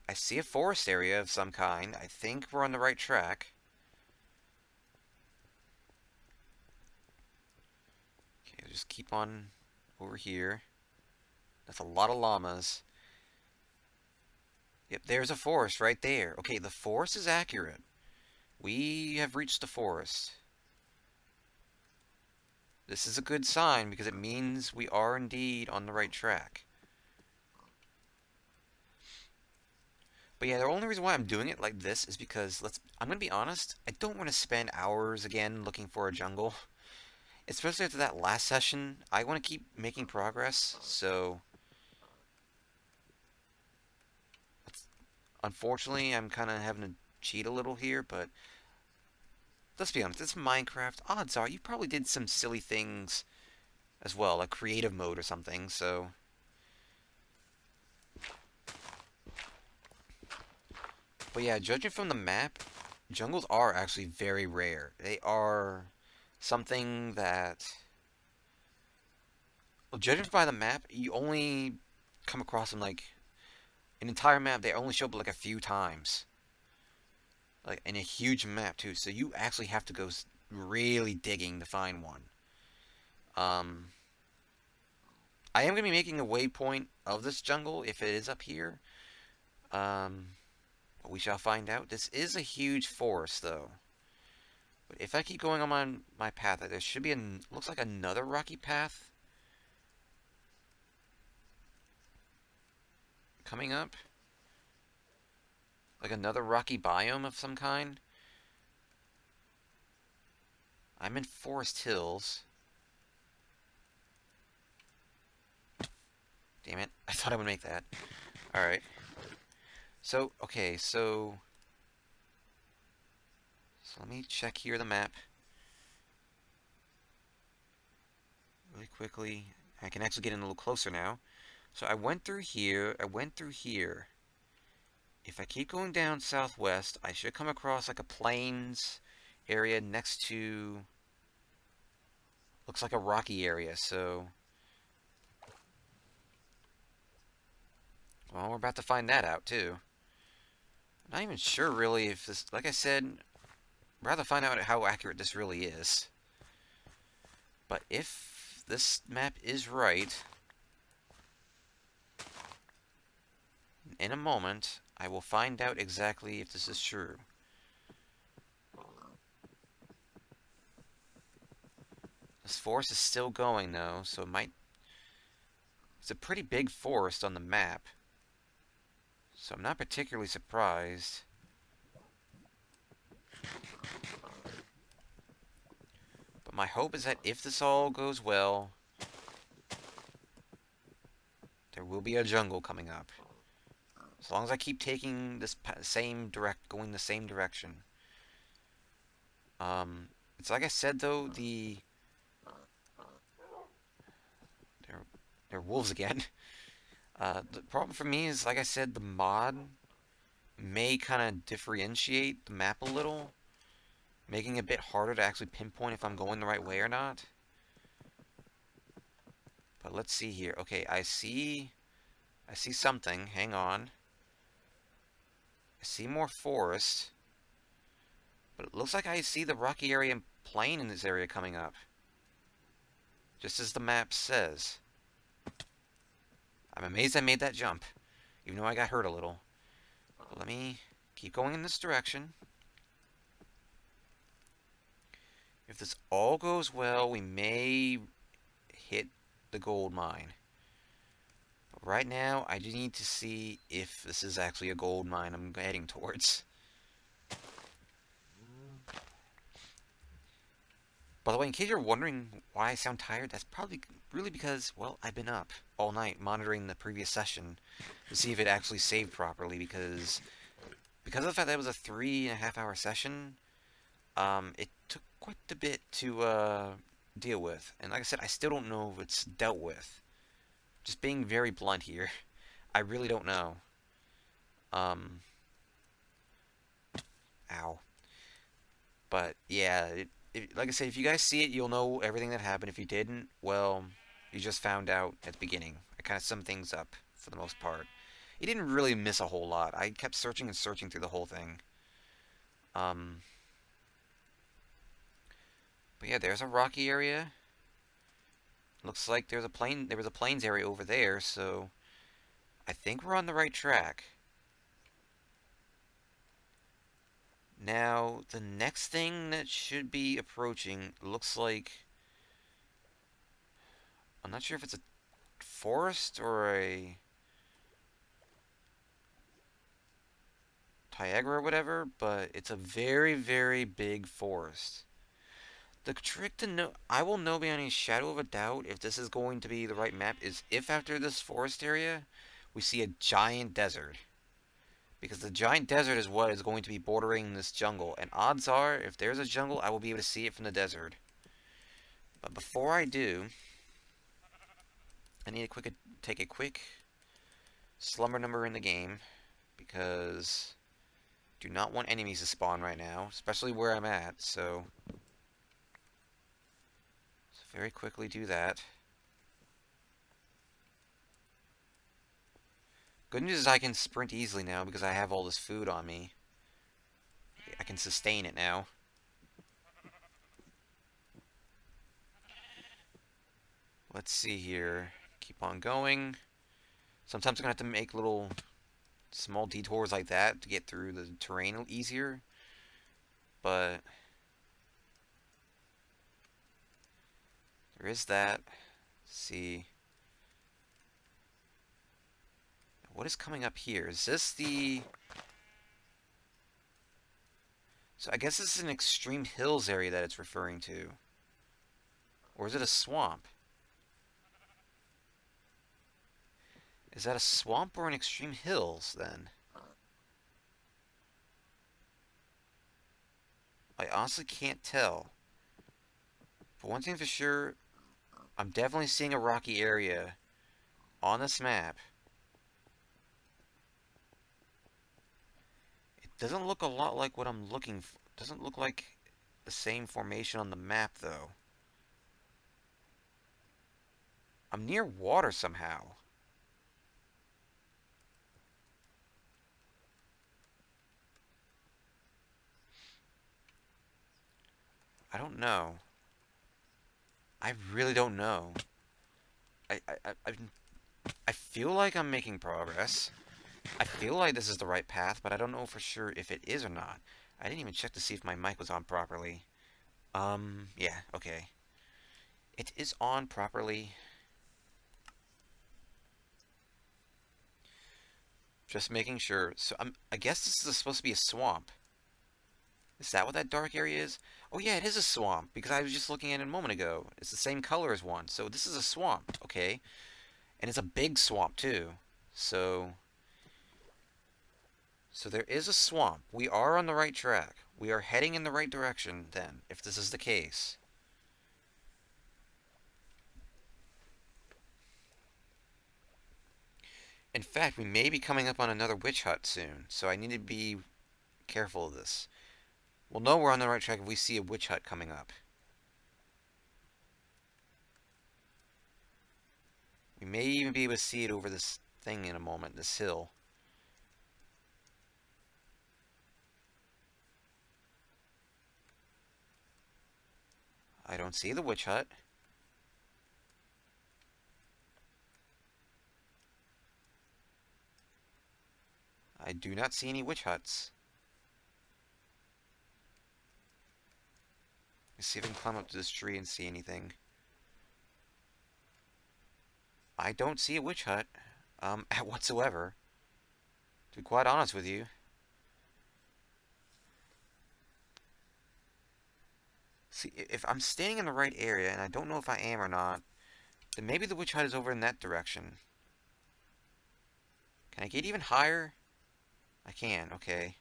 I see a forest area of some kind. I think we're on the right track. Okay, I'll just keep on over here. That's a lot of llamas. Yep, there's a forest right there. Okay, the forest is accurate. We have reached the forest. This is a good sign because it means we are indeed on the right track. But yeah, the only reason why I'm doing it like this is because I'm gonna be honest, I don't want to spend hours again looking for a jungle. Especially after that last session, I want to keep making progress, so unfortunately I'm kind of having to cheat a little here, but let's be honest, it's Minecraft. Odds are you probably did some silly things as well, like creative mode or something, so but yeah, judging from the map, jungles are actually very rare. They are something that, well, judging by the map, you only come across them like an entire map. They only show up like a few times, like in a huge map too. So you actually have to go really digging to find one. Um, I am gonna be making a waypoint of this jungle if it is up here. Um, but we shall find out. This is a huge forest though. But if I keep going on my path, there should be looks like another rocky path coming up. Like another rocky biome of some kind. I'm in Forest Hills. Damn it. I thought I would make that. Alright. So, okay, so let me check here the map. Really quickly. I can actually get in a little closer now. So I went through here. I went through here. If I keep going down southwest, I should come across like a plains area next to, looks like a rocky area, so well, we're about to find that out too. I'm not even sure really if this, like I said, I'd rather find out how accurate this really is. But if this map is right, in a moment, I will find out exactly if this is true. This forest is still going though, so it's a pretty big forest on the map. So I'm not particularly surprised. But my hope is that if this all goes well, there will be a jungle coming up. As long as I keep taking this going the same direction. It's like I said though, they're wolves again. The problem for me is, like I said, the mod may kind of differentiate the map a little, making it a bit harder to actually pinpoint if I'm going the right way or not. But let's see here. Okay, I see something. Hang on. I see more forest. But it looks like I see the rocky area and plain in this area coming up. Just as the map says. I'm amazed I made that jump, even though I got hurt a little. But let me keep going in this direction. If this all goes well, we may hit the gold mine. But right now, I just need to see if this is actually a gold mine I'm heading towards. By the way, in case you're wondering why I sound tired, that's probably really because, well, I've been up all night monitoring the previous session to see if it actually saved properly, because of the fact that it was a 3.5-hour session, it took quite a bit to deal with. And like I said, I still don't know if it's dealt with. Just being very blunt here, I really don't know. Ow. But yeah, like I said, if you guys see it, you'll know everything that happened. If you didn't, well, you just found out at the beginning. I kind of sum things up for the most part. You didn't really miss a whole lot. I kept searching and searching through the whole thing. Um, but yeah, there's a rocky area. Looks like there's a plane. There was a plains area over there, so I think we're on the right track. Now, the next thing that should be approaching looks like, I'm not sure if it's a forest or a Tiagra or whatever, but it's a very, very big forest. The trick to know, I will know beyond a shadow of a doubt if this is going to be the right map, is if after this forest area, we see a giant desert. Because the giant desert is what is going to be bordering this jungle, and odds are, if there's a jungle, I will be able to see it from the desert. But before I do, I need to take a quick slumber number in the game, because I do not want enemies to spawn right now, especially where I'm at, so let's very quickly do that. Good news is I can sprint easily now because I have all this food on me. I can sustain it now. Let's see here. Keep on going. Sometimes I'm going to have to make little small detours like that to get through the terrain easier. But there is that. Let's see. What is coming up here? Is this the... So I guess this is an extreme hills area that it's referring to. Or is it a swamp? Is that a swamp or an extreme hills, then? I honestly can't tell. But one thing for sure, I'm definitely seeing a rocky area on this map. It doesn't look a lot like what I'm looking for. It doesn't look like the same formation on the map, though. I'm near water somehow. I don't know. I really don't know. I, I, I, I feel like I'm making progress. I feel like this is the right path, but I don't know for sure if it is or not. I didn't even check to see if my mic was on properly. Yeah, okay. It is on properly. Just making sure. So I guess this is supposed to be a swamp. Is that what that dark area is? Oh yeah, it is a swamp, because I was just looking at it a moment ago. It's the same color as one, so this is a swamp, okay. And it's a big swamp, too. So there is a swamp. We are on the right track. We are heading in the right direction, then, if this is the case. In fact, we may be coming up on another witch hut soon, so I need to be careful of this. We'll know we're on the right track if we see a witch hut coming up. We may even be able to see it over this thing in a moment, this hill. I don't see the witch hut. I do not see any witch huts. Let's see if I can climb up to this tree and see anything. I don't see a witch hut, whatsoever. To be quite honest with you. See, if I'm standing in the right area, and I don't know if I am or not, then maybe the witch hut is over in that direction. Can I get even higher? I can, okay.